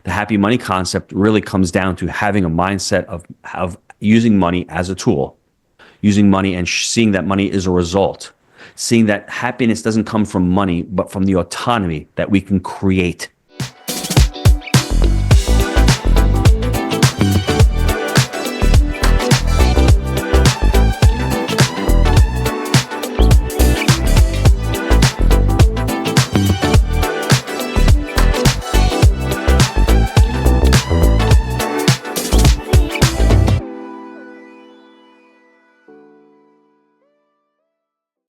The happy money concept really comes down to having a mindset of using money as a tool, using money and seeing that money is a result, seeing that happiness doesn't come from money, but from the autonomy that we can create.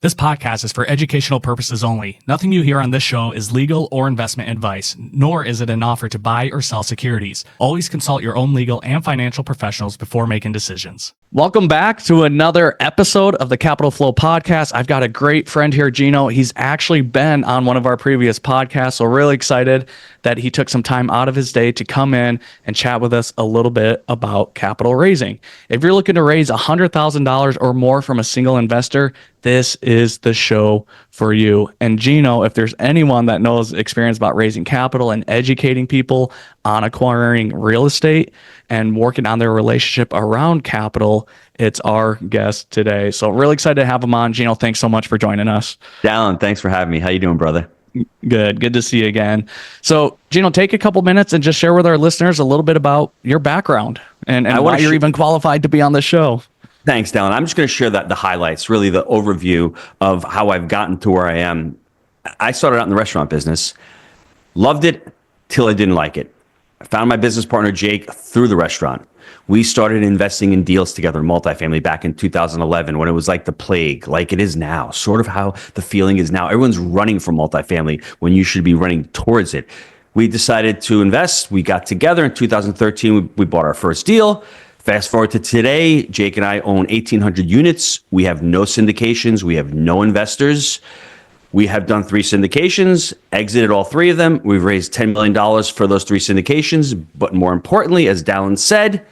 This podcast is for educational purposes only. Nothing you hear on this show is legal or investment advice, nor is it an offer to buy or sell securities. Always consult your own legal and financial professionals before making decisions. Welcome back to another episode of the Capital Flow podcast. I've got a great friend here, Gino. He's actually been on one of our previous podcasts, so really excited that he took some time out of his day to come in and chat with us a little bit about capital raising. If you're looking to raise $100,000 or more from a single investor, this is the show for you. And Gino, if there's anyone that knows experience about raising capital and educating people on acquiring real estate and working on their relationship around capital, it's our guest today. So really excited to have him on. Gino, thanks so much for joining us. Dallon, thanks for having me. How you doing, brother? Good to see you again. So, Gino, take a couple minutes and just share with our listeners a little bit about your background and why you're even qualified to be on the show. Thanks, Dallon. I'm just going to share the highlights, really the overview of how I've gotten to where I am. I started out in the restaurant business, loved it till I didn't like it. I found my business partner, Jake, through the restaurant. We started investing in deals together, multifamily, back in 2011 when it was like the plague, like it is now, sort of how the feeling is now. Everyone's running for multifamily when you should be running towards it. We decided to invest. We got together in 2013. We bought our first deal. Fast forward to today, Jake and I own 1,800 units. We have no syndications. We have no investors. We have done 3 syndications, exited all 3 of them. We've raised $10 million for those 3 syndications. But more importantly, as Dallon said,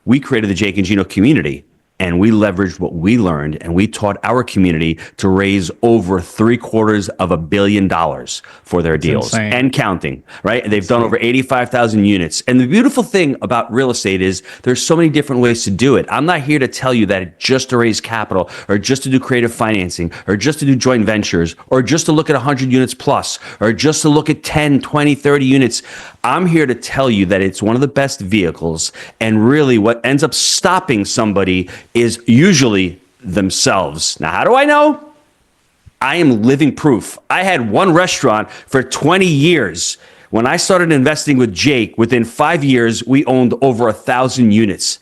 we created the Jake and Gino community, and we leveraged what we learned, and we taught our community to raise over $750 million for their deals and counting, right? And they've done over 85,000 units. And the beautiful thing about real estate is there's so many different ways to do it. I'm not here to tell you that it's just to raise capital or just to do creative financing or just to do joint ventures or just to look at 100 units plus or just to look at 10, 20, 30 units. I'm here to tell you that it's one of the best vehicles, and really what ends up stopping somebody is usually themselves. Now, how do I know? I am living proof. I had one restaurant for 20 years. When I started investing with Jake, within 5 years, we owned over 1,000 units.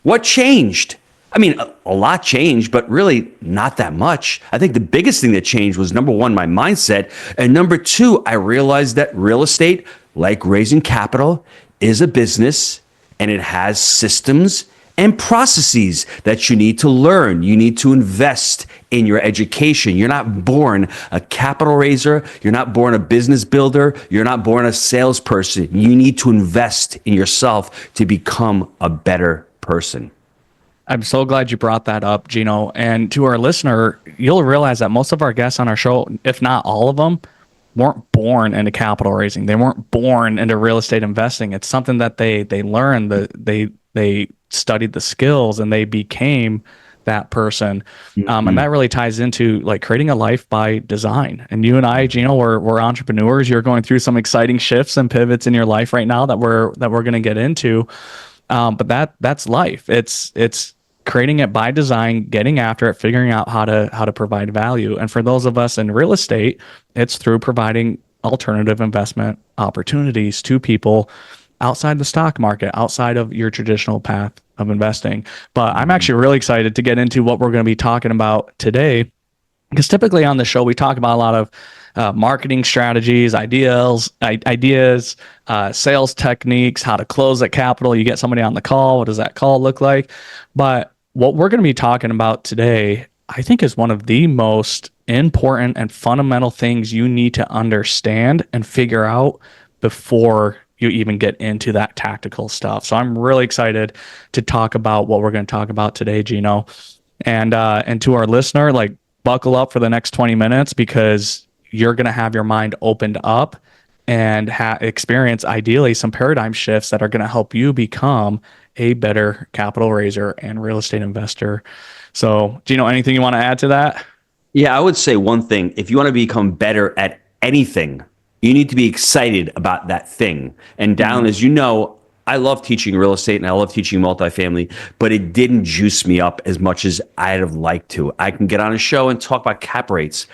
What changed? I mean, a lot changed, but really not that much. I think the biggest thing that changed was, number one, my mindset. And number two, I realized that real estate, like raising capital, is a business, and it has systems and processes that you need to learn. You need to invest in your education. You're not born a capital raiser. You're not born a business builder. You're not born a salesperson. You need to invest in yourself to become a better person. I'm so glad you brought that up, Gino. And to our listener, you'll realize that most of our guests on our show, if not all of them, weren't born into capital raising. They weren't born into real estate investing. It's something that they learned, they studied the skills, and they became that person. And that really ties into like creating a life by design. And you and I, Gino, we're entrepreneurs. You're going through some exciting shifts and pivots in your life right now that we're going to get into. But that's life. It's creating it by design, getting after it, figuring out how to provide value. And for those of us in real estate, it's through providing alternative investment opportunities to people outside the stock market, outside of your traditional path of investing. But I'm actually really excited to get into what we're going to be talking about today, because typically on the show, we talk about a lot of marketing strategies, ideas, sales techniques, how to close at capital. You get somebody on the call. What does that call look like? But what we're going to be talking about today, I think, is one of the most important and fundamental things you need to understand and figure out before you even get into that tactical stuff. So I'm really excited to talk about what we're going to talk about today, Gino. And to our listener, like, buckle up for the next 20 minutes, because you're going to have your mind opened up and experience ideally some paradigm shifts that are going to help you become a better capital raiser and real estate investor. So, Gino, anything you want to add to that? Yeah, I would say one thing. If you want to become better at anything, you need to be excited about that thing. And Dallon, as you know, I love teaching real estate and I love teaching multifamily, but it didn't juice me up as much as I'd have liked to. I can get on a show and talk about cap rates.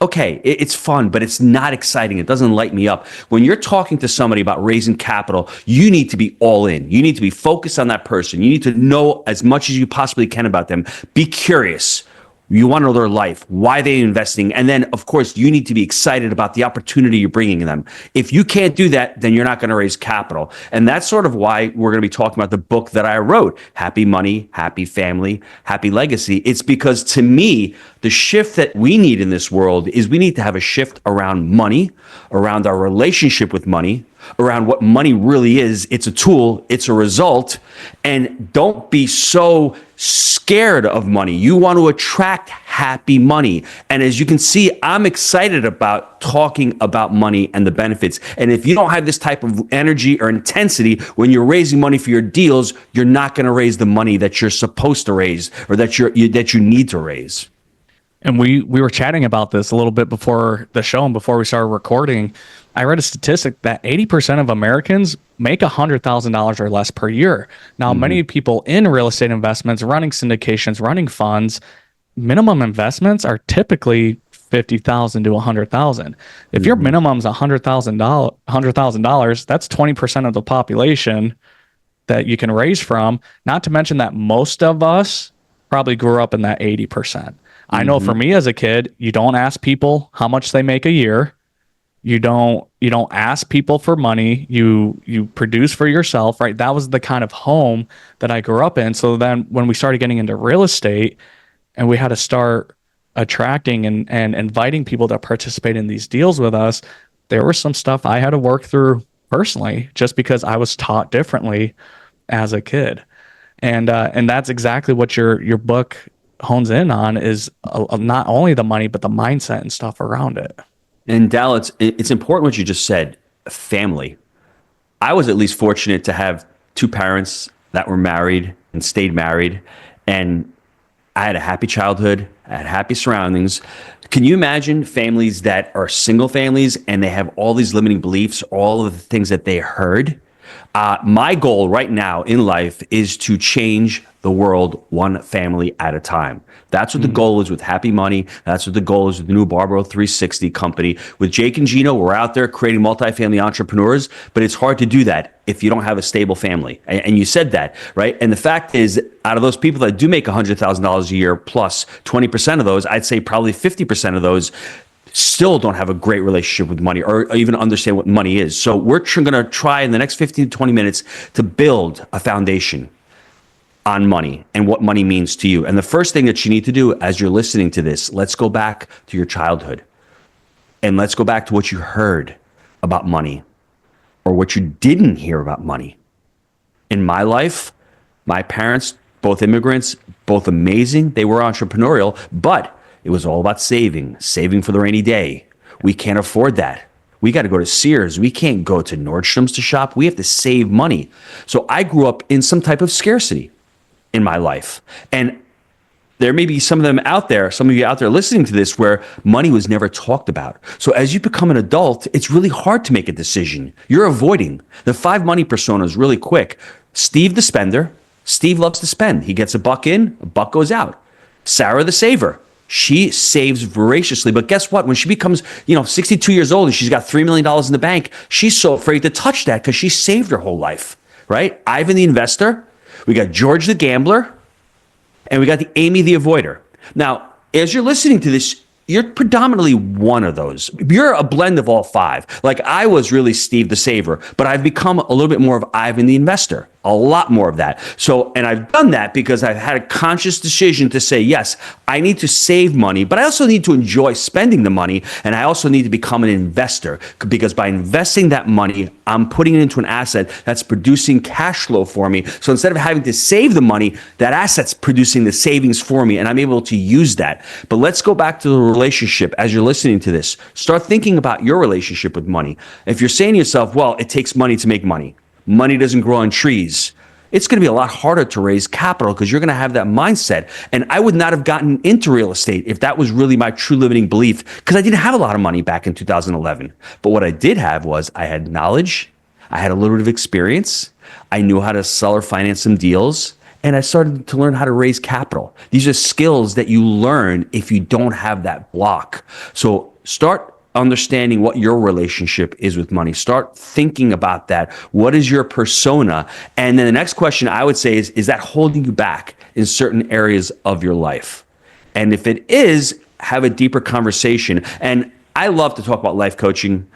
Okay, it's fun, but it's not exciting. It doesn't light me up. When you're talking to somebody about raising capital, you need to be all in. You need to be focused on that person. You need to know as much as you possibly can about them. Be curious. You want to know their life, why they're investing. And then, of course, you need to be excited about the opportunity you're bringing them. If you can't do that, then you're not going to raise capital. And that's sort of why we're going to be talking about the book that I wrote, Happy Money, Happy Family, Happy Legacy. It's because to me, the shift that we need in this world is we need to have a shift around money, around our relationship with money, around what money really is. It's a tool, it's a result. And don't be so scared of money. You want to attract happy money. And as you can see, I'm excited about talking about money and the benefits. And if you don't have this type of energy or intensity when you're raising money for your deals, you're not going to raise the money that you're supposed to raise or that you need to raise. And we were chatting about this a little bit before the show and before we started recording. I read a statistic that 80% of Americans make $100,000 or less per year. Now, many people in real estate investments, running syndications, running funds, minimum investments are typically $50,000 to $100,000. If your minimum's $100,000, that's 20% of the population that you can raise from. Not to mention that most of us probably grew up in that 80%. I know for me as a kid, you don't ask people how much they make a year. You don't ask people for money. You produce for yourself, right? That was the kind of home that I grew up in. So then when we started getting into real estate and we had to start attracting and inviting people to participate in these deals with us, there was some stuff I had to work through personally just because I was taught differently as a kid. And that's exactly what your book hones in on is not only the money, but the mindset and stuff around it. And Dal, it's important what you just said, family. I was at least fortunate to have two parents that were married and stayed married. And I had a happy childhood, I had happy surroundings. Can you imagine families that are single families and they have all these limiting beliefs, all of the things that they heard? My goal right now in life is to change the world one family at a time. That's what the goal is with Happy Money. That's what the goal is with the new Barbaro 360 company. With Jake and Gino, we're out there creating multifamily entrepreneurs, but it's hard to do that if you don't have a stable family. And you said that, right? And the fact is, out of those people that do make $100,000 a year plus 20% of those, I'd say probably 50% of those still don't have a great relationship with money or even understand what money is. So we're going to try in the next 15 to 20 minutes to build a foundation on money and what money means to you. And the first thing that you need to do as you're listening to this, let's go back to your childhood and let's go back to what you heard about money or what you didn't hear about money. In my life, my parents, both immigrants, both amazing. They were entrepreneurial, but it was all about saving for the rainy day. We can't afford that. We got to go to Sears. We can't go to Nordstrom's to shop. We have to save money. So I grew up in some type of scarcity in my life. And there may be some of them out there, some of you out there listening to this, where money was never talked about. So as you become an adult, it's really hard to make a decision. You're avoiding. The 5 money personas really quick. Steve the spender. Steve loves to spend. He gets a buck in, a buck goes out. Sarah the saver. She saves voraciously, but guess what? When she becomes, 62 years old and she's got $3 million in the bank, she's so afraid to touch that because she saved her whole life, right? Ivan the investor, we got George the gambler, and we got the Amy the avoider. Now, as you're listening to this, you're predominantly one of those. You're a blend of all 5. Like I was really Steve the saver, but I've become a little bit more of Ivan the investor. a lot more of that. So, and I've done that because I've had a conscious decision to say, yes, I need to save money, but I also need to enjoy spending the money. And I also need to become an investor, because by investing that money, I'm putting it into an asset that's producing cash flow for me. So instead of having to save the money, that asset's producing the savings for me, and I'm able to use that. But let's go back to the relationship. As you're listening to this, start thinking about your relationship with money. If you're saying to yourself, well, it takes money to make money, money doesn't grow on trees, it's going to be a lot harder to raise capital because you're going to have that mindset. And I would not have gotten into real estate if that was really my true limiting belief, because I didn't have a lot of money back in 2011. But what I did have was I had knowledge, I had a little bit of experience, I knew how to sell or finance some deals, and I started to learn how to raise capital. These are skills that you learn if you don't have that block. So start understanding what your relationship is with money. Start thinking about that. What is your persona? And then the next question I would say is that holding you back in certain areas of your life? And if it is, have a deeper conversation. And I love to talk about life coaching.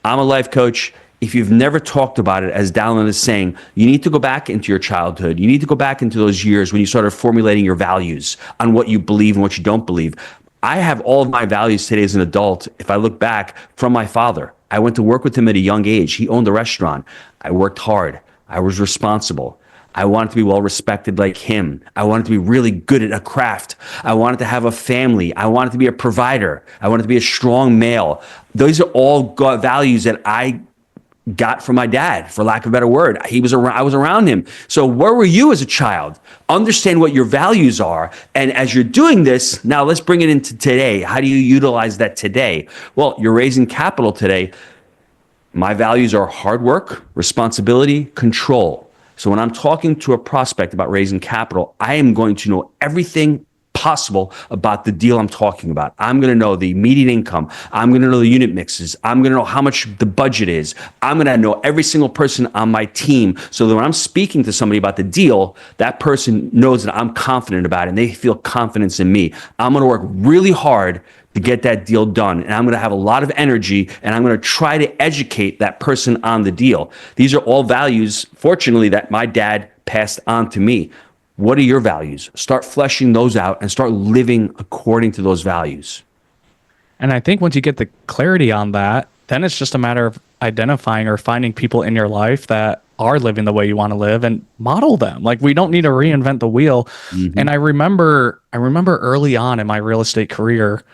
I'm a life coach. If you've never talked about it, as Dallon is saying, you need to go back into your childhood. You need to go back into those years when you started formulating your values on what you believe and what you don't believe. I have all of my values today as an adult, if I look back, from my father. I went to work with him at a young age. He owned a restaurant. I worked hard. I was responsible. I wanted to be well respected like him. I wanted to be really good at a craft. I wanted to have a family. I wanted to be a provider. I wanted to be a strong male. Those are all values that I got from my dad, for lack of a better word. I was around him. So where were you as a child? Understand what your values are. And as you're doing this, now let's bring it into today. How do you utilize that today? Well, you're raising capital today. My values are hard work, responsibility, control. So when I'm talking to a prospect about raising capital, I am going to know everything possible about the deal I'm talking about. I'm going to know the median income. I'm going to know the unit mixes. I'm going to know how much the budget is. I'm going to know every single person on my team, so that when I'm speaking to somebody about the deal, that person knows that I'm confident about it and they feel confidence in me. I'm going to work really hard to get that deal done. And I'm going to have a lot of energy, and I'm going to try to educate that person on the deal. These are all values, fortunately, that my dad passed on to me. What are your values? Start fleshing those out and start living according to those values. And I think once you get the clarity on that, then it's just a matter of identifying or finding people in your life that are living the way you want to live and model them. Like, we don't need to reinvent the wheel. Mm-hmm. And I remember early on in my real estate career,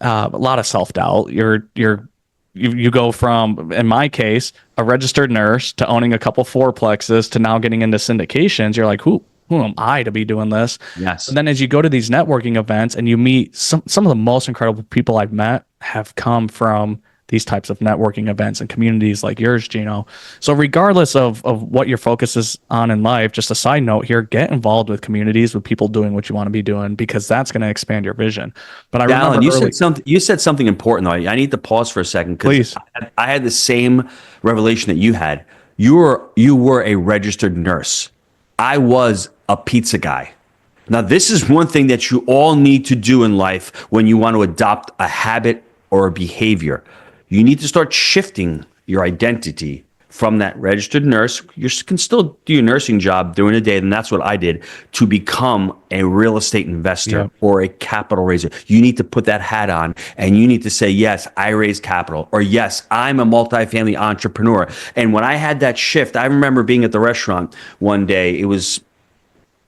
a lot of self-doubt. You go from, in my case, a registered nurse to owning a couple fourplexes to now getting into syndications. You're like, who am I to be doing this? Yes. And then as you go to these networking events and you meet some of the most incredible people I've met have come from these types of networking events and communities like yours, Gino. So regardless of what your focus is on in life, just a side note here, get involved with communities, with people doing what you want to be doing, because that's going to expand your vision. But Dallon, you said something important, though. I need to pause for a second, because I had the same revelation that you had. You were a registered nurse. I was a pizza guy. Now, this is one thing that you all need to do in life when you want to adopt a habit or a behavior. You need to start shifting your identity from that registered nurse. You can still do your nursing job during the day, and that's what I did, to become a real estate investor or a capital raiser. You need to put that hat on, and you need to say, yes, I raise capital, or yes, I'm a multifamily entrepreneur. And when I had that shift, I remember being at the restaurant one day. It was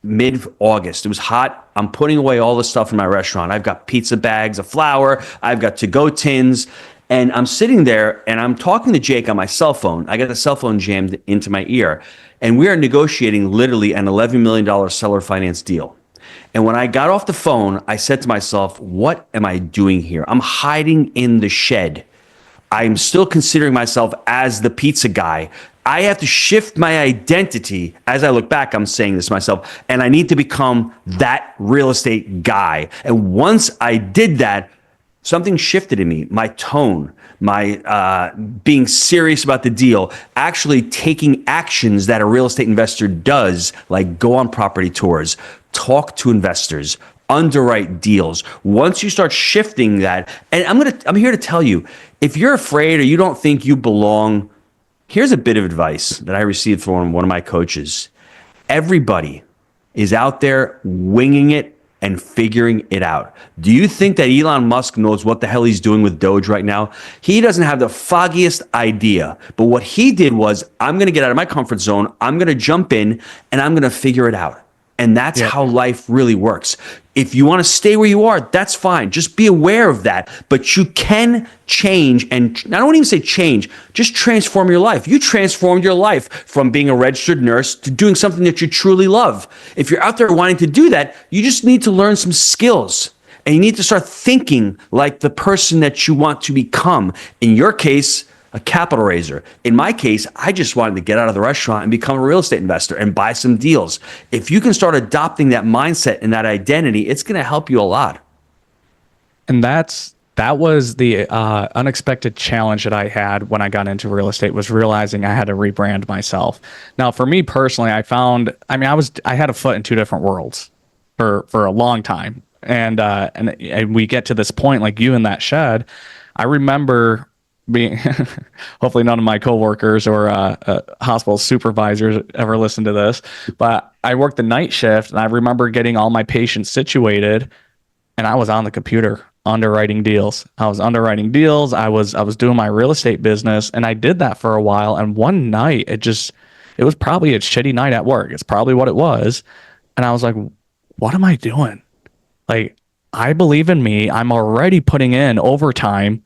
mid-August. It was hot. I'm putting away all the stuff in my restaurant. I've got pizza bags of flour. I've got to-go tins. And I'm sitting there and I'm talking to Jake on my cell phone. I got the cell phone jammed into my ear. And we are negotiating literally an $11 million seller finance deal. And when I got off the phone, I said to myself, what am I doing here? I'm hiding in the shed. I'm still considering myself as the pizza guy. I have to shift my identity. As I look back, I'm saying this to myself, and I need to become that real estate guy. And once I did that, something shifted in me, my tone, my being serious about the deal, actually taking actions that a real estate investor does, like go on property tours, talk to investors, underwrite deals. Once you start shifting that, and I'm here to tell you, if you're afraid or you don't think you belong, here's a bit of advice that I received from one of my coaches. Everybody is out there winging it and figuring it out. Do you think that Elon Musk knows what the hell he's doing with Doge right now? He doesn't have the foggiest idea. But what he did was, I'm going to get out of my comfort zone. I'm going to jump in and I'm going to figure it out. And that's how life really works. If you want to stay where you are, that's fine. Just be aware of that. But you can change, and I don't even say change, just transform your life. You transformed your life from being a registered nurse to doing something that you truly love. If you're out there wanting to do that, you just need to learn some skills. And you need to start thinking like the person that you want to become. In your case, a capital raiser. In my case, I just wanted to get out of the restaurant and become a real estate investor and buy some deals. If you can start adopting that mindset and that identity, it's going to help you a lot. And that was the unexpected challenge that I had when I got into real estate, was realizing I had to rebrand myself. Now, for me personally, I had a foot in two different worlds for a long time. And we get to this point, like you in that shed. I remember being hopefully none of my coworkers or hospital supervisors ever listen to this, but I worked the night shift, and I remember getting all my patients situated, and I was on the computer underwriting deals. I was doing my real estate business, and I did that for a while. And one night it was probably a shitty night at work. It's probably what it was. And I was like, what am I doing? Like, I believe in me. I'm already putting in overtime.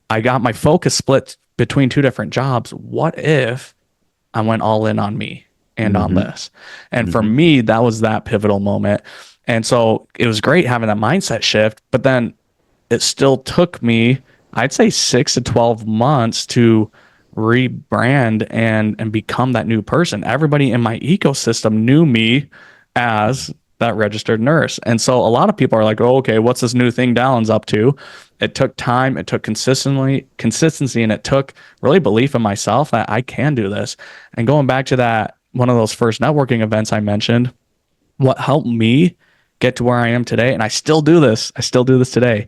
I got my focus split between two different jobs. What if I went all in on me and on this? And for me, that was that pivotal moment. And so it was great having that mindset shift, but then it still took me, I'd say 6 to 12 months to rebrand and become that new person. Everybody in my ecosystem knew me as that registered nurse. And so a lot of people are like, oh, okay, what's this new thing Dallon's up to? It took time, it took consistency, and it took really belief in myself that I can do this. And going back to that, one of those first networking events I mentioned, what helped me get to where I am today, and I still do this today.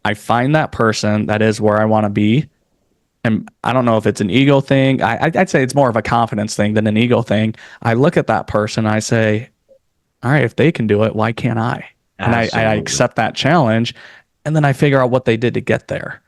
I find that person that is where I want to be. And I don't know if it's an ego thing. I'd say it's more of a confidence thing than an ego thing. I look at that person, I say, all right, if they can do it, why can't I? And I accept that challenge, and then I figure out what they did to get there.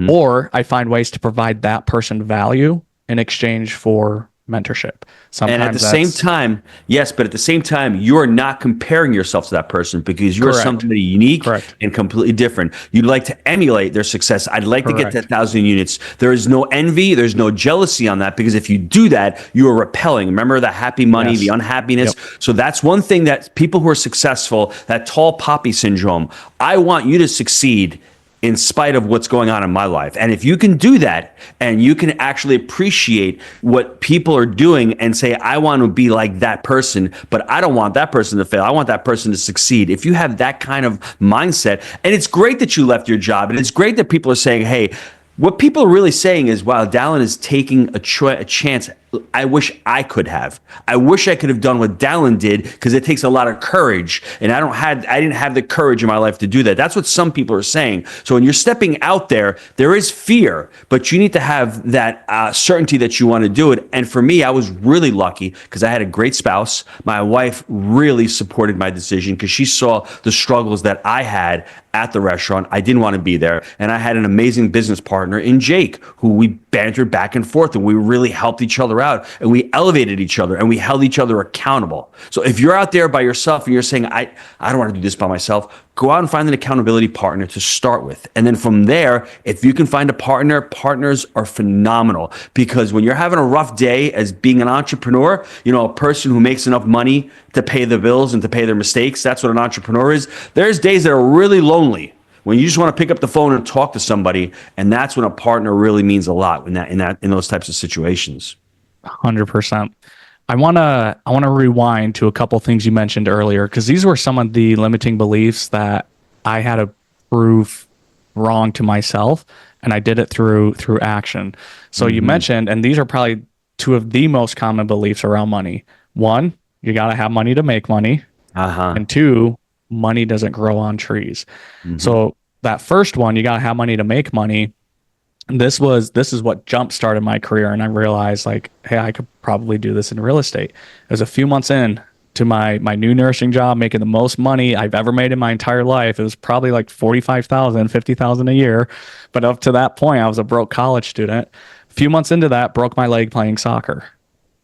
Or I find ways to provide that person value in exchange for mentorship. Sometimes, and at the same time, yes, but at the same time, you're not comparing yourself to that person, because you're somebody unique and completely different. You'd like to emulate their success. I'd like to get to 1,000 units. There is no envy. There's no jealousy on that, because if you do that, you are repelling. Remember the happy money, the unhappiness. So that's one thing that people who are successful, that tall poppy syndrome, I want you to succeed in spite of what's going on in my life. And if you can do that, and you can actually appreciate what people are doing and say, I want to be like that person, but I don't want that person to fail. I want that person to succeed. If you have that kind of mindset, and it's great that you left your job, and it's great that people are saying, hey, what people are really saying is, wow, Dallon is taking a chance I wish I could have. I wish I could have done what Dallon did, because it takes a lot of courage, and I didn't have the courage in my life to do that. That's what some people are saying. So when you're stepping out there is fear, but you need to have that certainty that you want to do it. And for me, I was really lucky because I had a great spouse. My wife really supported my decision, because she saw the struggles that I had at the restaurant. I didn't want to be there. And I had an amazing business partner in Jake, who we bantered back and forth, and we really helped each other out, and we elevated each other, and we held each other accountable. So if you're out there by yourself and you're saying, I don't want to do this by myself, go out and find an accountability partner to start with. And then from there, if you can find a partner, partners are phenomenal, because when you're having a rough day as being an entrepreneur, a person who makes enough money to pay the bills and to pay their mistakes, that's what an entrepreneur is. There's days that are really lonely, when you just want to pick up the phone and talk to somebody, and that's when a partner really means a lot in those types of situations. 100%. I want to rewind to a couple things you mentioned earlier, because these were some of the limiting beliefs that I had to prove wrong to myself, and I did it through action. So you mentioned, and these are probably two of the most common beliefs around money. One, you got to have money to make money. And two, money doesn't grow on trees. So that first one, you got to have money to make money. this is what jump started my career, and I realized like, hey, I could probably do this in real estate. It was a few months in to my new nursing job, making the most money I've ever made in my entire life. It was probably like 45,000, 50,000 a year, but up to that point I was a broke college student. A few months into that, broke my leg playing soccer.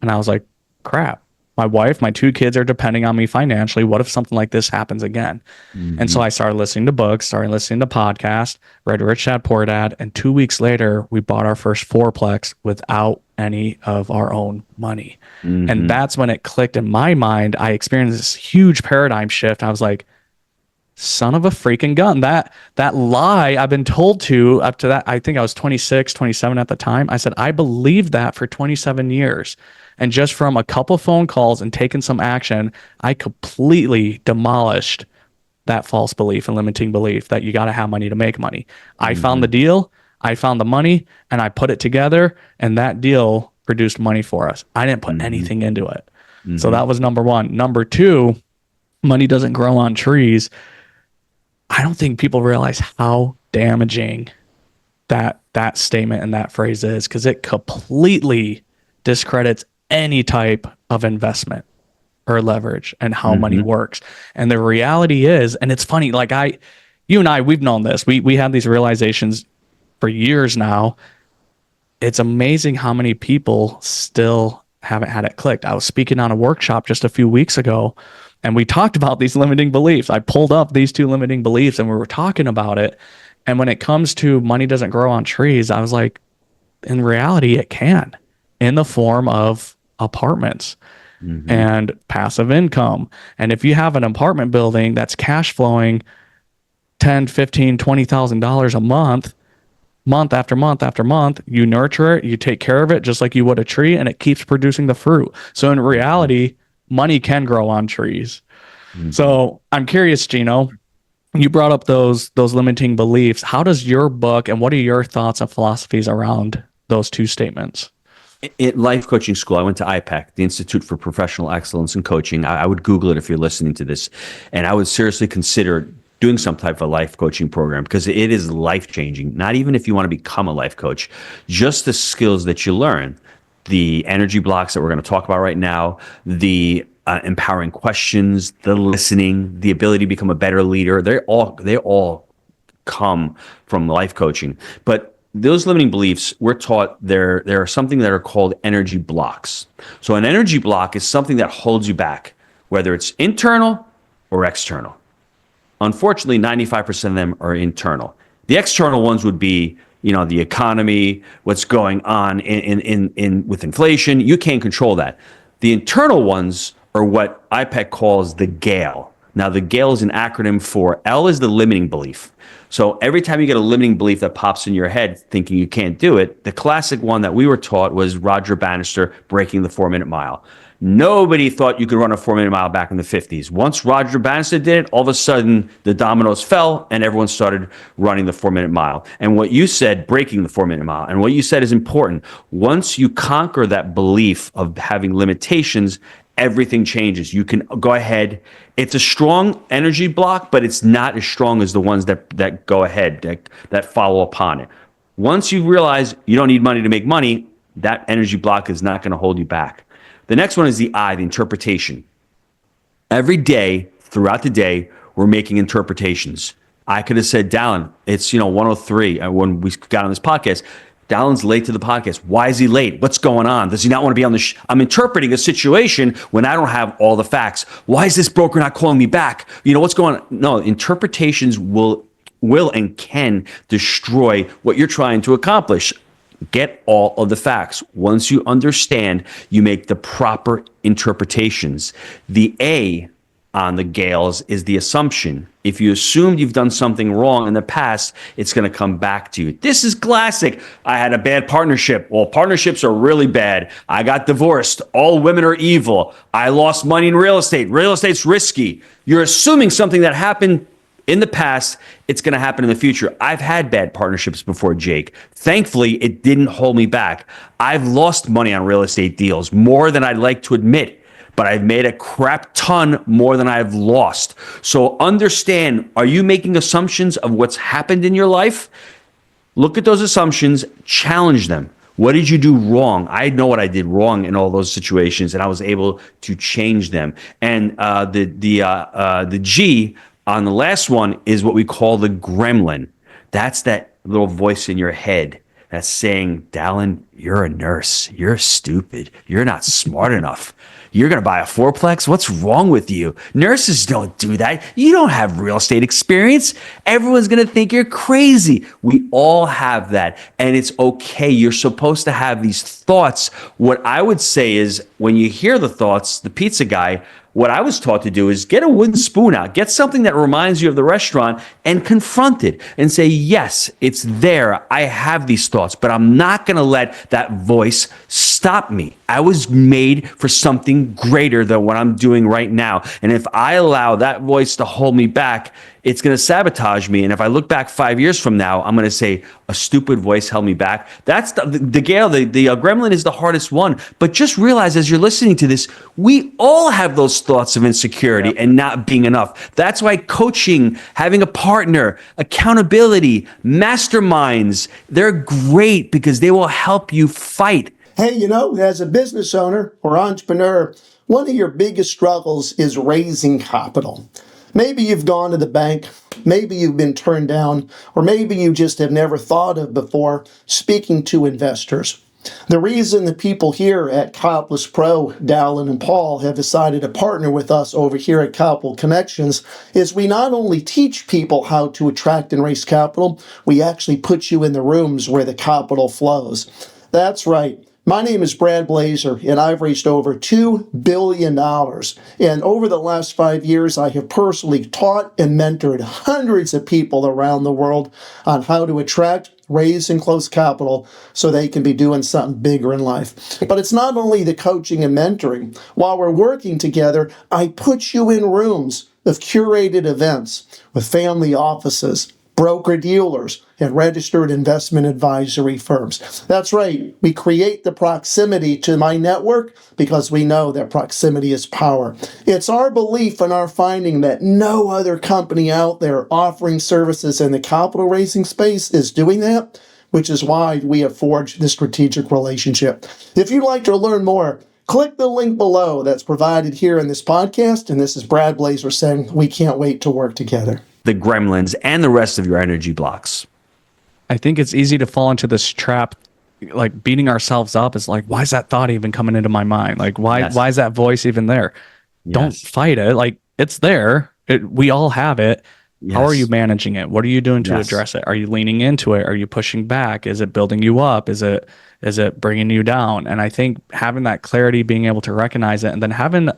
And I was like, crap, my wife, my two kids are depending on me financially. What if something like this happens again? And so I started listening to books, started listening to podcasts, read Rich Dad Poor Dad. And 2 weeks later, we bought our first fourplex without any of our own money. And that's when it clicked in my mind. I experienced this huge paradigm shift. I was like, son of a freaking gun. That lie I've been told to up to that, I think I was 26, 27 at the time. I said, I believed that for 27 years. And just from a couple phone calls and taking some action, I completely demolished that false belief and limiting belief that you got to have money to make money. I found the deal, I found the money, and I put it together, and that deal produced money for us. I didn't put anything into it. So that was number one. Number two, money doesn't grow on trees. I don't think people realize how damaging that statement and that phrase is, because it completely discredits any type of investment or leverage and how money works. And the reality is, and it's funny, like you and I, we've known this. We have these realizations for years now. It's amazing how many people still haven't had it clicked. I was speaking on a workshop just a few weeks ago, and we talked about these limiting beliefs. I pulled up these two limiting beliefs and we were talking about it. And when it comes to money doesn't grow on trees, I was like, in reality, it can, in the form of apartments and passive income. And if you have an apartment building that's cash flowing 10, 15, $20,000 a month after month after month, you nurture it, you take care of it just like you would a tree, and it keeps producing the fruit. So in reality, money can grow on trees. So I'm curious, Gino, you brought up those limiting beliefs. How does your book, and what are your thoughts and philosophies around those two statements? At life coaching school, I went to IPEC, the Institute for Professional Excellence in Coaching. I would Google it if you're listening to this, and I would seriously consider doing some type of life coaching program, because it is life changing. Not even if you want to become a life coach, just the skills that you learn, the energy blocks that we're going to talk about right now, the empowering questions, the listening, the ability to become a better leader. They all come from life coaching. But those limiting beliefs, we're taught there are something that are called energy blocks. So an energy block is something that holds you back, whether it's internal or external. Unfortunately, 95% of them are internal. The external ones would be, the economy, what's going on in with inflation. You can't control that. The internal ones are what IPEC calls the GALE. Now, the GALE is an acronym for L is the limiting belief. So every time you get a limiting belief that pops in your head thinking you can't do it, the classic one that we were taught was Roger Bannister breaking the 4-minute mile. Nobody thought you could run a 4-minute mile back in the 50s. Once Roger Bannister did it, all of a sudden the dominoes fell and everyone started running the 4-minute mile. And what you said, breaking the 4-minute mile, and what you said is important. Once you conquer that belief of having limitations, everything changes. You can go ahead. It's a strong energy block, but it's not as strong as the ones that go ahead, that follow upon it. Once you realize you don't need money to make money, that energy block is not going to hold you back. The next one is the I, the interpretation. Every day, throughout the day, we're making interpretations. I could have said, Dallon, it's 103 when we got on this podcast. Dallon's late to the podcast. Why is he late? What's going on? Does he not want to be on the I'm interpreting a situation when I don't have all the facts. Why is this broker not calling me back? What's going on? No, interpretations will and can destroy what you're trying to accomplish. Get all of the facts. Once you understand, you make the proper interpretations. The A on the GALES is the assumption. If you assumed you've done something wrong in the past, it's going to come back to you. This is classic. I had a bad partnership. Well, partnerships are really bad. I got divorced. All women are evil. I lost money in real estate. Real estate's risky. You're assuming something that happened in the past, it's going to happen in the future. I've had bad partnerships before, Jake. Thankfully, it didn't hold me back. I've lost money on real estate deals, more than I'd like to admit, but I've made a crap ton more than I've lost. So understand, are you making assumptions of what's happened in your life? Look at those assumptions, challenge them. What did you do wrong? I know what I did wrong in all those situations, and I was able to change them. And the G on the last one is what we call the gremlin. That's that little voice in your head that's saying, Dallon, you're a nurse. You're stupid. You're not smart enough. You're going to buy a fourplex? What's wrong with you? Nurses don't do that. You don't have real estate experience. Everyone's going to think you're crazy. We all have that, and it's okay. You're supposed to have these thoughts. What I would say is when you hear the thoughts, the pizza guy, what I was taught to do is get a wooden spoon out, get something that reminds you of the restaurant and confront it and say, yes, it's there. I have these thoughts, but I'm not going to let that voice stop me. I was made for something greater than what I'm doing right now. And if I allow that voice to hold me back, it's going to sabotage me. And if I look back 5 years from now, I'm going to say a stupid voice held me back. That's the gremlin is the hardest one. But just realize as you're listening to this, we all have those thoughts of insecurity and not being enough. That's why coaching, having a partner, accountability, masterminds, they're great because they will help you fight. Hey, as a business owner or entrepreneur, one of your biggest struggles is raising capital. Maybe you've gone to the bank, maybe you've been turned down, or maybe you just have never thought of before speaking to investors. The reason the people here at Copless Pro, Dallon and Paul, have decided to partner with us over here at Copple Connections is we not only teach people how to attract and raise capital, we actually put you in the rooms where the capital flows. That's right. My name is Brad Blazer, and I've raised over $2 billion. And over the last 5 years, I have personally taught and mentored hundreds of people around the world on how to attract, raise, and close capital so they can be doing something bigger in life. But it's not only the coaching and mentoring. While we're working together, I put you in rooms of curated events with family offices, broker-dealers, and registered investment advisory firms. That's right. We create the proximity to my network because we know that proximity is power. It's our belief and our finding that no other company out there offering services in the capital raising space is doing that, which is why we have forged this strategic relationship. If you'd like to learn more, click the link below that's provided here in this podcast. And this is Brad Blazer saying we can't wait to work together. The gremlins and the rest of your energy blocks. I think it's easy to fall into this trap, like beating ourselves up. Is like, why is that thought even coming into my mind? Like, why is that voice even there? Yes. Don't fight it. Like, it's there. We all have it. Yes. How are you managing it? What are you doing to address it? Are you leaning into it? Are you pushing back? Is it building you up? Is it bringing you down? And I think having that clarity, being able to recognize it, and then having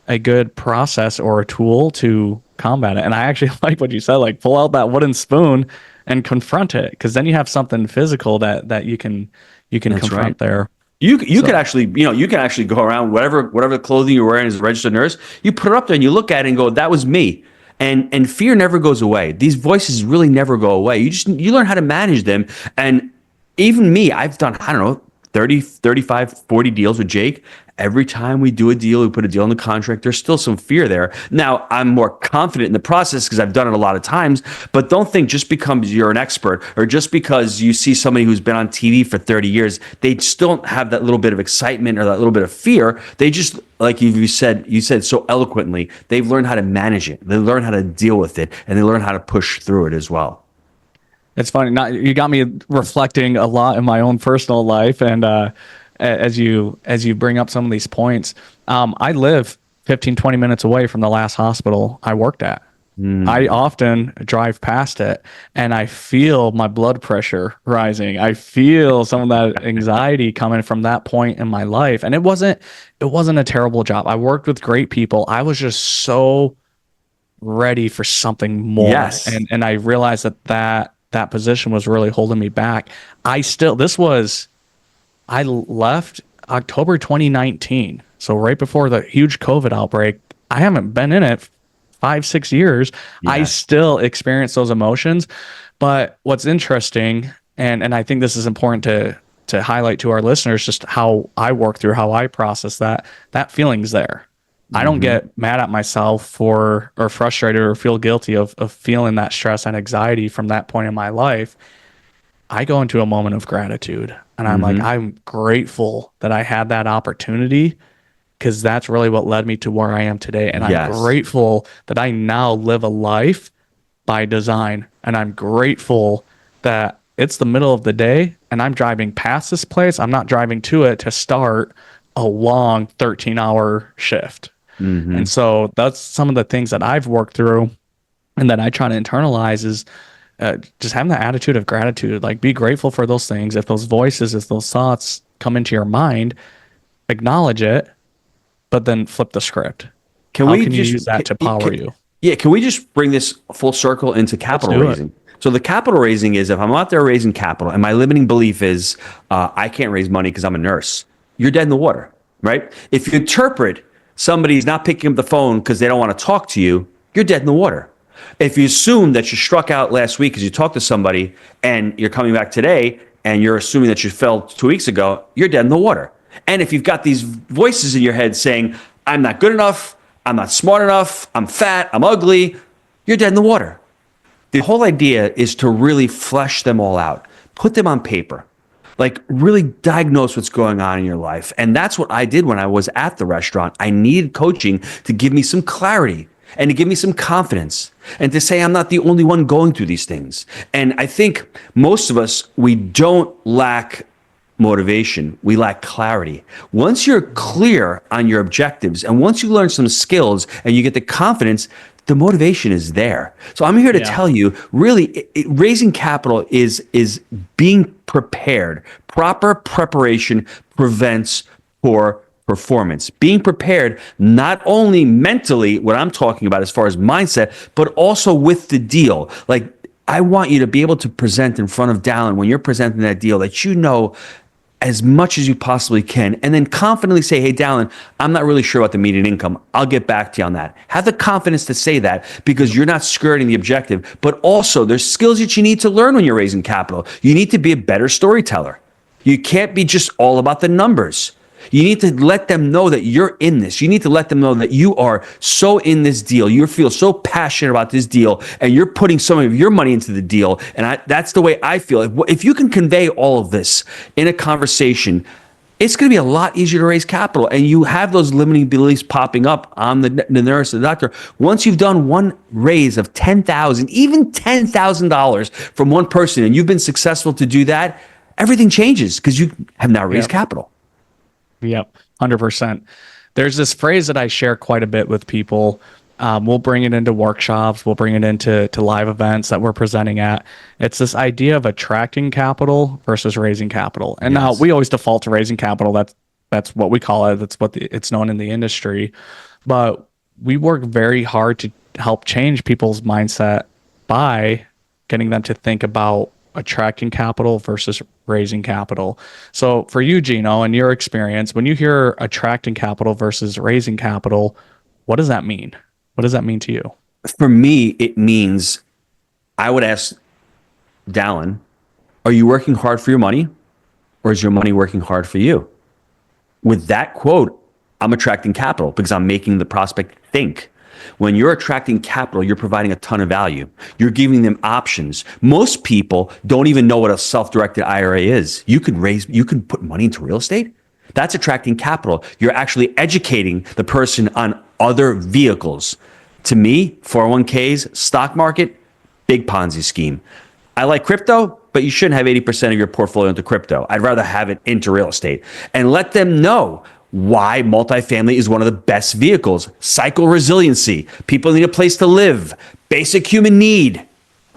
a good process or a tool to combat it. And I actually like what you said, like pull out that wooden spoon and confront it, because then you have something physical that you can confront right there. You could actually, you can actually go around whatever clothing you're wearing as a registered nurse, you put it up there and you look at it and go, that was me. And fear never goes away. These voices really never go away. You learn how to manage them. And even me, I've done, 30, 35, 40 deals with Jake. Every time we do a deal, we put a deal in the contract, there's still some fear there. Now, I'm more confident in the process because I've done it a lot of times, but don't think just because you're an expert or just because you see somebody who's been on TV for 30 years, they still don't have that little bit of excitement or that little bit of fear. They just, like you said so eloquently, they've learned how to manage it. They learn how to deal with it, and they learn how to push through it as well. It's funny. You got me reflecting a lot in my own personal life, and as you bring up some of these points, I live 15, 20 minutes away from the last hospital I worked at. I often drive past it, and I feel my blood pressure rising. I feel some of that anxiety coming from that point in my life, and it wasn't a terrible job. I worked with great people. I was just so ready for something more. Yes. And I realized that position was really holding me back. I left October 2019. So right before the huge COVID outbreak. I haven't been in it 5-6 years. Yeah. I still experience those emotions. But what's interesting, and I think this is important to highlight to our listeners, just how I work through, how I process that feeling's there. I don't get mad at myself or frustrated or feel guilty of feeling that stress and anxiety from that point in my life. I go into a moment of gratitude and I'm like, Mm-hmm. I'm grateful that I had that opportunity because that's really what led me to where I am today. And I'm Yes. grateful that I now live a life by design. And I'm grateful that it's the middle of the day and I'm driving past this place. I'm not driving to it to start a long 13-hour shift. Mm-hmm. And so that's some of the things that I've worked through and that I try to internalize is just having that attitude of gratitude. Like, be grateful for those things. If those voices, if those thoughts come into your mind, acknowledge it, but then flip the script. Can How we can you just, use that to power you? yeah, can we just bring this full circle into Let's capital do it. raising? So the capital raising is if I'm out there raising capital and my limiting belief is I can't raise money because I'm a nurse, you're dead in the water, right? If you interpret somebody's not picking up the phone because they don't want to talk to you, you're dead in the water. If you assume that you struck out last week because you talked to somebody and you're coming back today and you're assuming that you fell 2 weeks ago, you're dead in the water. And if you've got these voices in your head saying, I'm not good enough, I'm not smart enough, I'm fat, I'm ugly, you're dead in the water. The whole idea is to really flesh them all out, put them on paper, like really diagnose what's going on in your life. And that's what I did when I was at the restaurant. I needed coaching to give me some clarity and to give me some confidence and to say I'm not the only one going through these things. And I think most of us, we don't lack motivation. We lack clarity. Once you're clear on your objectives and once you learn some skills and you get the confidence, the motivation is there. So I'm here to Yeah. tell you, really, raising capital is being prepared. Proper preparation prevents poor performance. Being prepared, not only mentally, what I'm talking about as far as mindset, but also with the deal. Like, I want you to be able to present in front of Dallon when you're presenting that deal that you know as much as you possibly can, and then confidently say, hey, Dallon, I'm not really sure about the median income. I'll get back to you on that. Have the confidence to say that because you're not skirting the objective, but also there's skills that you need to learn when you're raising capital. You need to be a better storyteller. You can't be just all about the numbers. You need to let them know that you're in this. You need to let them know that you are so in this deal. You feel so passionate about this deal and you're putting some of your money into the deal. And that's the way I feel. If you can convey all of this in a conversation, it's going to be a lot easier to raise capital. And you have those limiting beliefs popping up on the nurse, the doctor. Once you've done one raise of $10,000, even $10,000 from one person, and you've been successful to do that, everything changes because you have now raised Yep. capital. Yep, 100%. There's this phrase that I share quite a bit with people. We'll bring it into workshops. We'll bring it into live events that we're presenting at. It's this idea of attracting capital versus raising capital. And now Yes. we always default to raising capital. That's what we call it. That's what it's known in the industry. But we work very hard to help change people's mindset by getting them to think about attracting capital versus raising capital. So for you, Gino, in your experience, when you hear attracting capital versus raising capital, what does that mean? What does that mean to you? For me, it means I would ask Dallon, are you working hard for your money or is your money working hard for you? With that quote, I'm attracting capital because I'm making the prospect think. When you're attracting capital, you're providing a ton of value. You're giving them options. Most people don't even know what a self-directed IRA is. You can put money into real estate. That's attracting capital. You're actually educating the person on other vehicles. To me, 401ks, stock market, big Ponzi scheme. I like crypto, but you shouldn't have 80% of your portfolio into crypto. I'd rather have it into real estate and let them know why multifamily is one of the best vehicles. Cycle resiliency. People need a place to live. Basic human need,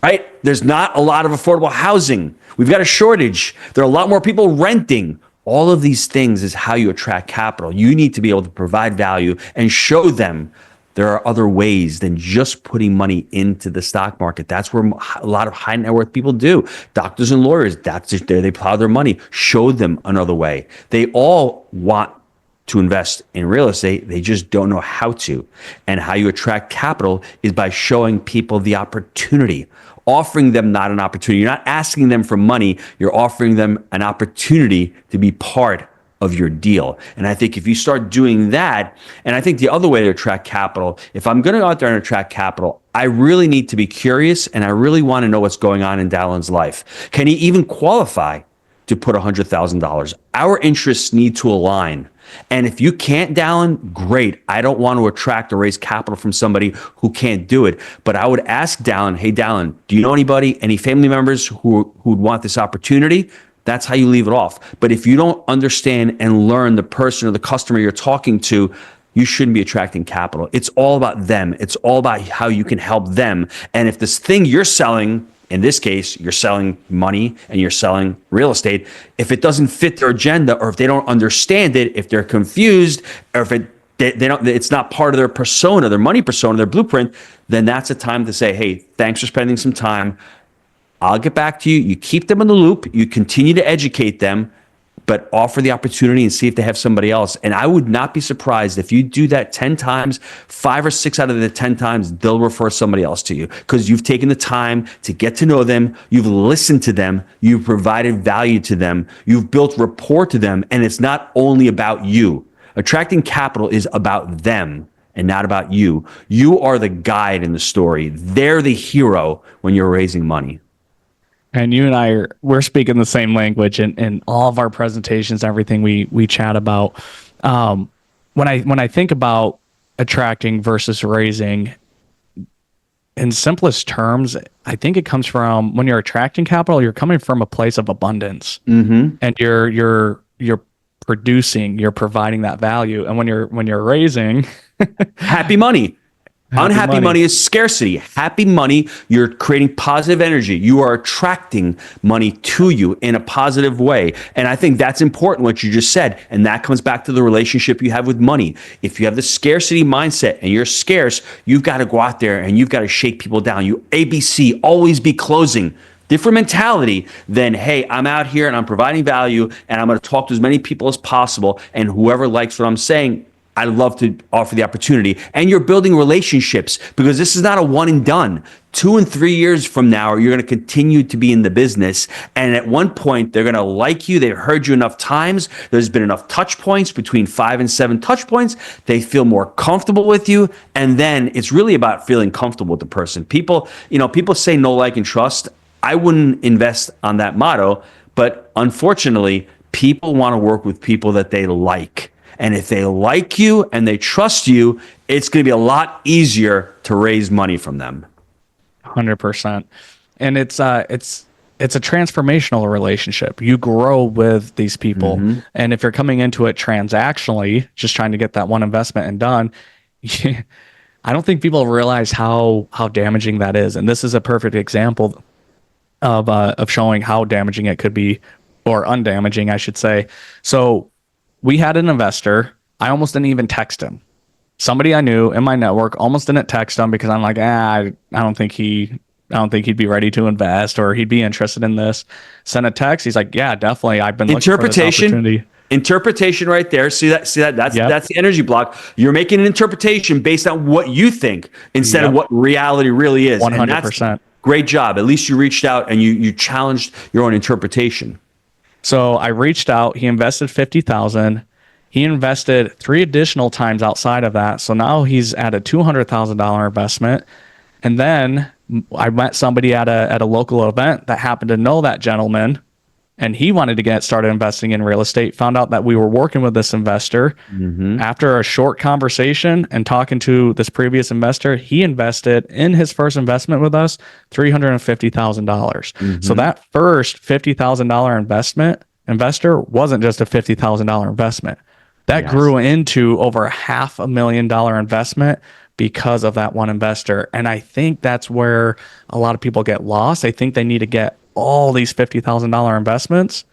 right? There's not a lot of affordable housing. We've got a shortage. There are a lot more people renting. All of these things is how you attract capital. You need to be able to provide value and show them there are other ways than just putting money into the stock market. That's where a lot of high net worth people do. Doctors and lawyers, that's just there. They plow their money. Show them another way. They all want to invest in real estate. They just don't know how to. And how you attract capital is by showing people the opportunity, offering them not an opportunity. You're not asking them for money. You're offering them an opportunity to be part of your deal. And I think if you start doing that, and I think the other way to attract capital, if I'm going to go out there and attract capital, I really need to be curious and I really want to know what's going on in Dallon's life. Can he even qualify to put $100,000? Our interests need to align. And if you can't, Dallon, great. I don't want to attract or raise capital from somebody who can't do it. But I would ask Dallon, hey, Dallon, do you know anybody, any family members who would want this opportunity? That's how you leave it off. But if you don't understand and learn the person or the customer you're talking to, you shouldn't be attracting capital. It's all about them. It's all about how you can help them. And if this thing you're selling, in this case, you're selling money and you're selling real estate, if it doesn't fit their agenda, or if they don't understand it, if they're confused, or if they don't, it's not part of their persona, their money persona, their blueprint, then that's a time to say, hey, thanks for spending some time. I'll get back to you. You keep them in the loop. You continue to educate them, but offer the opportunity and see if they have somebody else. And I would not be surprised if you do that 10 times, 5 or 6 out of the 10 times, they'll refer somebody else to you because you've taken the time to get to know them. You've listened to them. You've provided value to them. You've built rapport to them. And it's not only about you. Attracting capital is about them and not about you. You are the guide in the story. They're the hero when you're raising money. And you and we're speaking the same language in all of our presentations, everything we chat about. When I think about attracting versus raising, in simplest terms, I think it comes from when you're attracting capital, you're coming from a place of abundance, and you're producing, you're providing that value. And when you're raising, happy money. Unhappy money is scarcity. Happy money, you're creating positive energy. You are attracting money to you in a positive way. And I think that's important, what you just said. And that comes back to the relationship you have with money. If you have the scarcity mindset and you're scarce, you've got to go out there and you've got to shake people down. You ABC, always be closing. Different mentality than, hey, I'm out here and I'm providing value and I'm going to talk to as many people as possible. And whoever likes what I'm saying, I'd love to offer the opportunity. And you're building relationships because this is not a one and done. 2 and 3 years from now, you're going to continue to be in the business. And at one point, they're going to like you. They've heard you enough times. There's been enough touch points, between 5 and 7 touch points. They feel more comfortable with you. And then it's really about feeling comfortable with the person. People say know, like, and trust. I wouldn't invest on that motto. But unfortunately, people want to work with people that they like. And if they like you and they trust you, it's going to be a lot easier to raise money from them. 100%. And it's a transformational relationship. You grow with these people. And if you're coming into it transactionally, just trying to get that one investment and done, I don't think people realize how damaging that is. And this is a perfect example of showing how damaging it could be, or undamaging, I should say. So we had an investor. I almost didn't even text him. Somebody I knew in my network, almost didn't text him because I'm like, I don't think he'd be ready to invest or he'd be interested in this. Sent a text. He's like, yeah, definitely. I've been looking for this opportunity. Interpretation right there. See that? That's the energy block. You're making an interpretation based on what you think instead of what reality really is. 100%. Great job. At least you reached out and you challenged your own interpretation. So I reached out. He invested $50,000. He invested 3 additional times outside of that. So now he's at a $200,000 investment. And then I met somebody at a local event that happened to know that gentleman, and he wanted to get started investing in real estate. Found out that we were working with this investor. After a short conversation and talking to this previous investor, he invested in his first investment with us $350,000. So that first $50,000 investor wasn't just a $50,000 investment. That grew into over $500,000 investment because of that one investor. And I think that's where a lot of people get lost. They think they need to get all these $50,000 investments.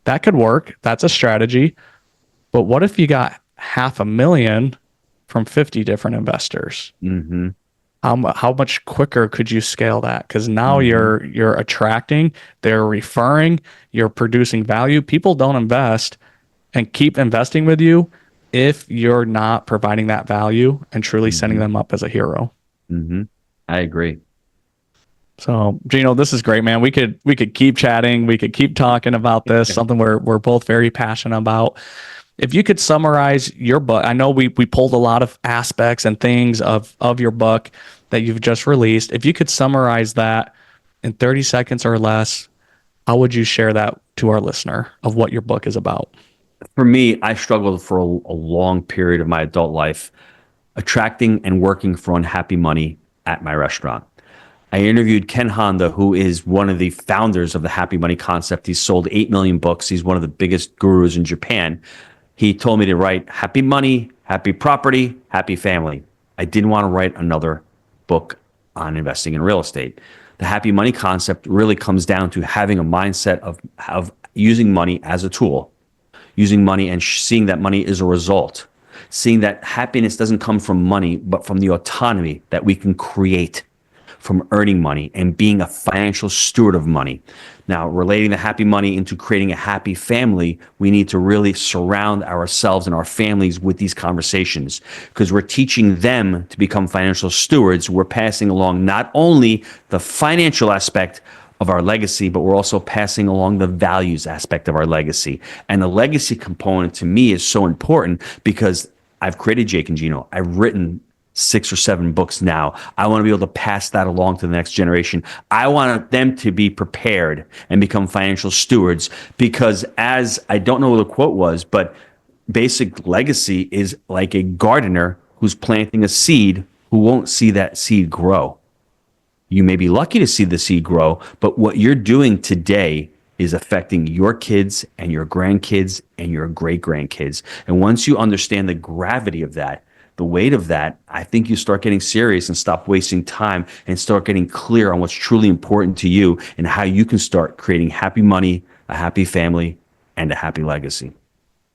That could work. That's a strategy. But what if you got $500,000 from 50 different investors? How much quicker could you scale that? Because now you're attracting, they're referring, you're producing value. People don't invest and keep investing with you if you're not providing that value and truly setting them up as a hero. I agree. So, Gino, this is great, man. We could keep chatting. We could keep talking about this, something we're both very passionate about. If you could summarize your book, I know we pulled a lot of aspects and things of your book that you've just released. If you could summarize that in 30 seconds or less, how would you share that to our listener of what your book is about? For me, I struggled for a long period of my adult life attracting and working for unhappy money at my restaurant. I interviewed Ken Honda, who is one of the founders of the happy money concept. He's sold 8 million books. He's one of the biggest gurus in Japan. He told me to write happy money, happy property, happy family. I didn't want to write another book on investing in real estate. The happy money concept really comes down to having a mindset of using money as a tool, using money and seeing that money is a result, seeing that happiness doesn't come from money, but from the autonomy that we can create from earning money and being a financial steward of money. Now, relating the happy money into creating a happy family, we need to really surround ourselves and our families with these conversations because we're teaching them to become financial stewards. We're passing along not only the financial aspect of our legacy, but we're also passing along the values aspect of our legacy. And the legacy component to me is so important because I've created Jake and Gino. I've written 6 or 7 books now. I want to be able to pass that along to the next generation. I want them to be prepared and become financial stewards because as I don't know what the quote was, but basic legacy is like a gardener who's planting a seed who won't see that seed grow. You may be lucky to see the seed grow, but what you're doing today is affecting your kids and your grandkids and your great grandkids. And once you understand the gravity of that, the weight of that, I think you start getting serious and stop wasting time and start getting clear on what's truly important to you and how you can start creating happy money, a happy family, and a happy legacy.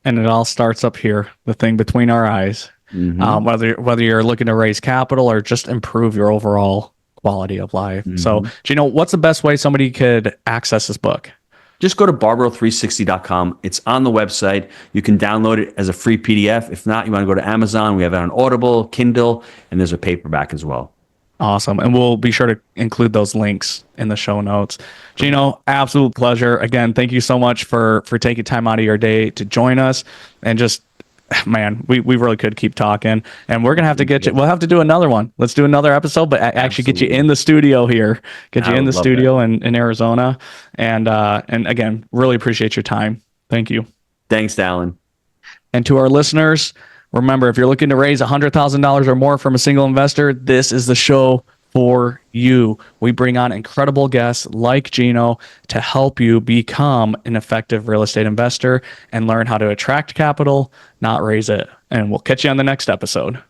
And it all starts up here, the thing between our eyes. Whether you're looking to raise capital or just improve your overall quality of life. So, Gino, what's the best way somebody could access this book? Just go to barbaro360.com. It's on the website. You can download it as a free PDF. If not, you want to go to Amazon. We have it on Audible, Kindle, and there's a paperback as well. Awesome. And we'll be sure to include those links in the show notes. Gino, absolute pleasure. Again, thank you so much for taking time out of your day to join us. And just, man, we really could keep talking. And we're going to have to get you, we'll have to do another one. Let's do another episode, but actually get you in the studio here, get you in the studio in Arizona. And again, really appreciate your time. Thank you. Thanks, Dallon. And to our listeners, remember, if you're looking to raise $100,000 or more from a single investor, this is the show for you. We bring on incredible guests like Gino to help you become an effective real estate investor and learn how to attract capital, not raise it. And we'll catch you on the next episode.